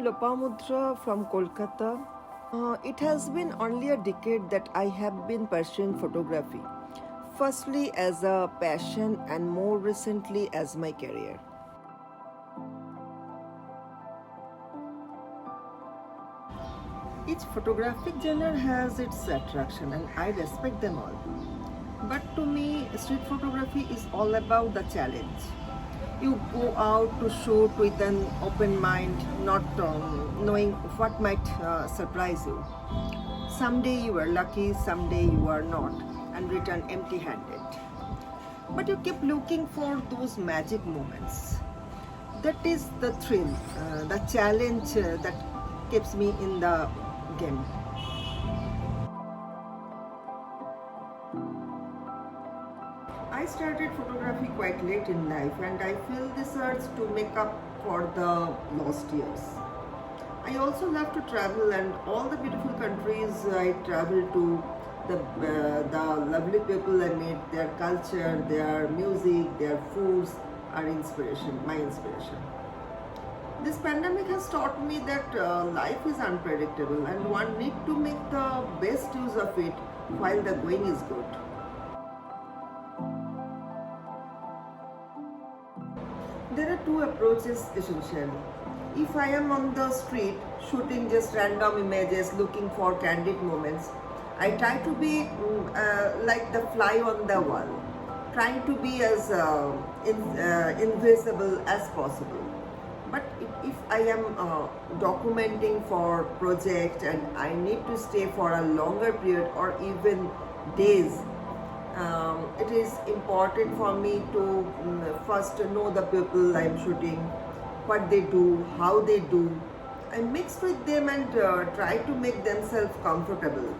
Lopamudra from Kolkata. It has been only a decade that I have been pursuing photography. Firstly, as a passion, and more recently, as my career. Each photographic genre has its attraction, and I respect them all. But to me, street photography is all about the challenge. You go out to shoot with an open mind, not knowing what might surprise you. Someday you are lucky, someday you are not, and return empty handed. But you keep looking for those magic moments. That is the thrill, the challenge that keeps me in the game. I started photography quite late in life, and I feel this urge to make up for the lost years. I also love to travel, and all the beautiful countries I travel to, the lovely people I meet, their culture, their music, their foods are inspiration, my inspiration. This pandemic has taught me that life is unpredictable, and one need to make the best use of it while the going is good. There are two approaches essentially. If I am on the street shooting just random images, looking for candid moments, I try to be like the fly on the wall, trying to be as invisible as possible. But if I am documenting for project and I need to stay for a longer period or even days, it is important for me to first know the people I'm shooting, what they do, how they do. I mix with them and try to make themselves comfortable.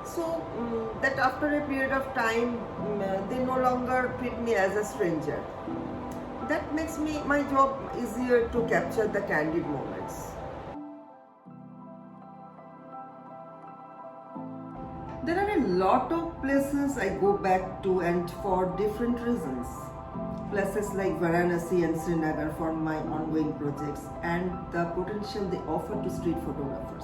So that after a period of time, they no longer treat me as a stranger. That makes my job easier to capture the candid moments. There are a lot of places I go back to, and for different reasons. Places like Varanasi and Srinagar for my ongoing projects and the potential they offer to street photographers.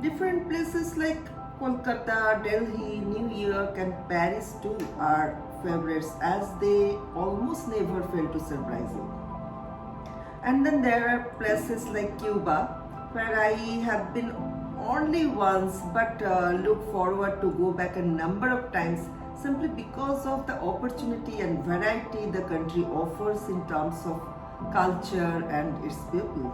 Different places like Kolkata, Delhi, New York and Paris too are favorites, as they almost never fail to surprise you. And then there are places like Cuba, where I have been only once, but look forward to go back a number of times simply because of the opportunity and variety the country offers in terms of culture and its people.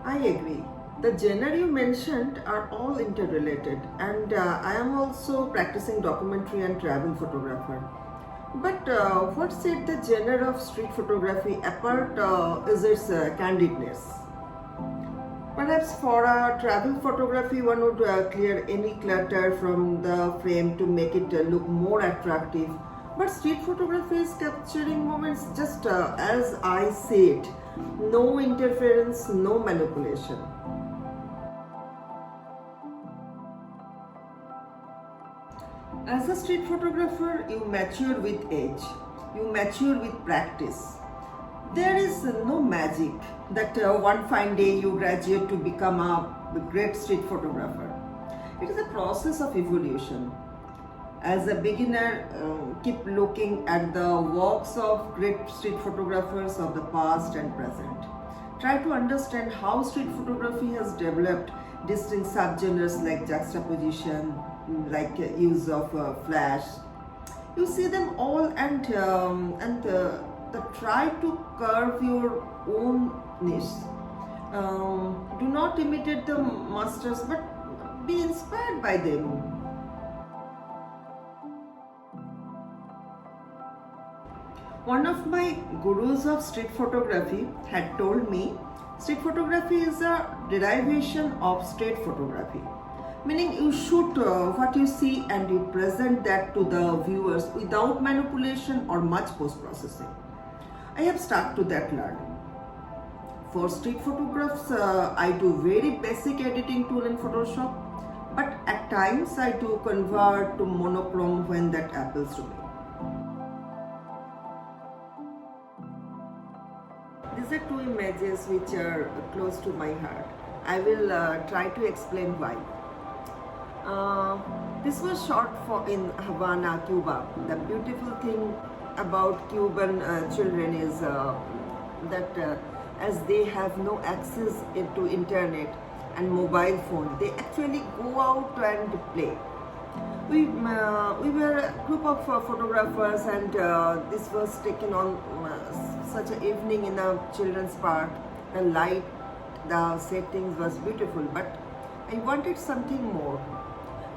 I agree. The genre you mentioned are all interrelated, and I am also practicing documentary and travel photographer. But what set the genre of street photography apart is its candidness. Perhaps for a travel photography, one would clear any clutter from the frame to make it look more attractive. But street photography is capturing moments just as I see it. No interference, no manipulation. As a street photographer, you mature with age, you mature with practice. There is no magic that one fine day you graduate to become a great street photographer. It is a process of evolution. As a beginner, keep looking at the works of great street photographers of the past and present. Try to understand how street photography has developed distinct subgenres like juxtaposition, like use of flash. You see them all, and try to carve your own niche. Do not imitate the masters, but be inspired by them. One of my gurus of street photography had told me street photography is a derivation of street photography, meaning you shoot what you see and you present that to the viewers without manipulation or much post-processing. I have stuck to that learning. For street photographs, I do very basic editing tool in Photoshop, but at times I do convert to monochrome when that appeals to me. images which are close to my heart. I will try to explain why. This was shot in Havana, Cuba. The beautiful thing about Cuban children is that as they have no access into internet and mobile phone, they actually go out and play. We were a group of photographers, and this was taken on such an evening in a children's park. The light, the settings was beautiful, but I wanted something more.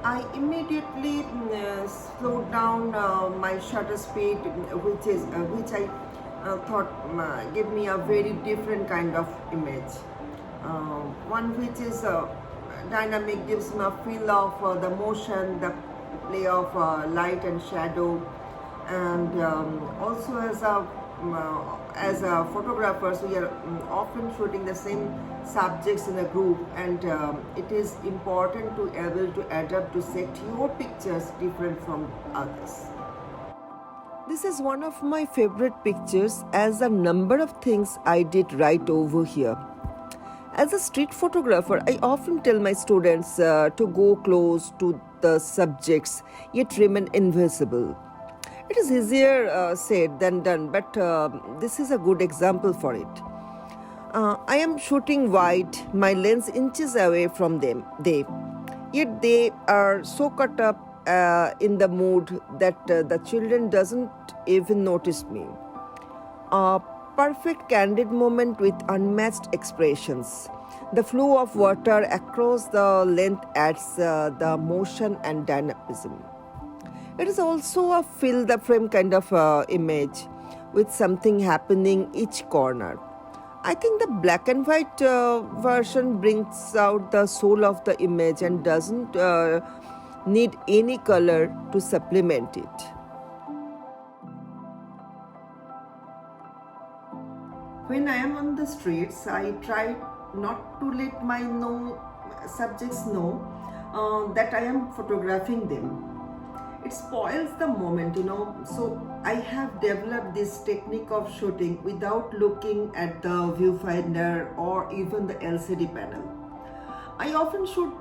I immediately slowed down my shutter speed, which I thought gave me a very different kind of image. One which is dynamic, gives me a feel of the motion, the play of light and shadow, and also as a photographers, we are often shooting the same subjects in a group, and it is important to able to adapt to set your pictures different from others. This is one of my favorite pictures, as a number of things I did right over here. As a street photographer, I often tell my students to go close to the subjects yet remain invisible. It is easier said than done, but this is a good example for it. I am shooting wide, my lens inches away from them. Yet they are so caught up in the mood that the children doesn't even notice me. A perfect candid moment with unmatched expressions. The flow of water across the length adds the motion and dynamism. It is also a fill the frame kind of image with something happening each corner. I think the black and white version brings out the soul of the image and doesn't need any color to supplement it. When I am on the streets, I try not to let my subjects know that I am photographing them. It spoils the moment, so I have developed this technique of shooting without looking at the viewfinder or even the LCD panel. I often shoot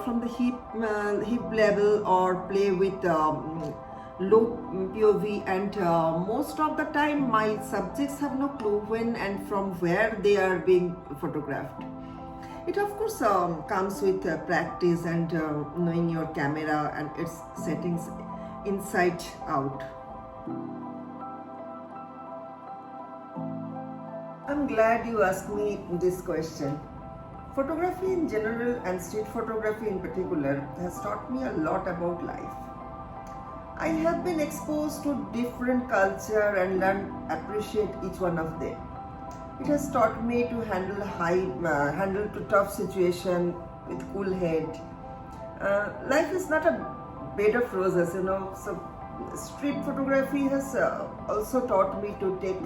from the hip level or play with low POV, and most of the time my subjects have no clue when and from where they are being photographed. It of course comes with practice and knowing your camera and its settings inside out. I'm glad you asked me this question. Photography in general and street photography in particular has taught me a lot about life. I have been exposed to different culture and learned appreciate each one of them. It has taught me to handle to tough situation with cool head. Life is not a bed of roses, So street photography has also taught me to take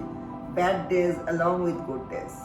bad days along with good days.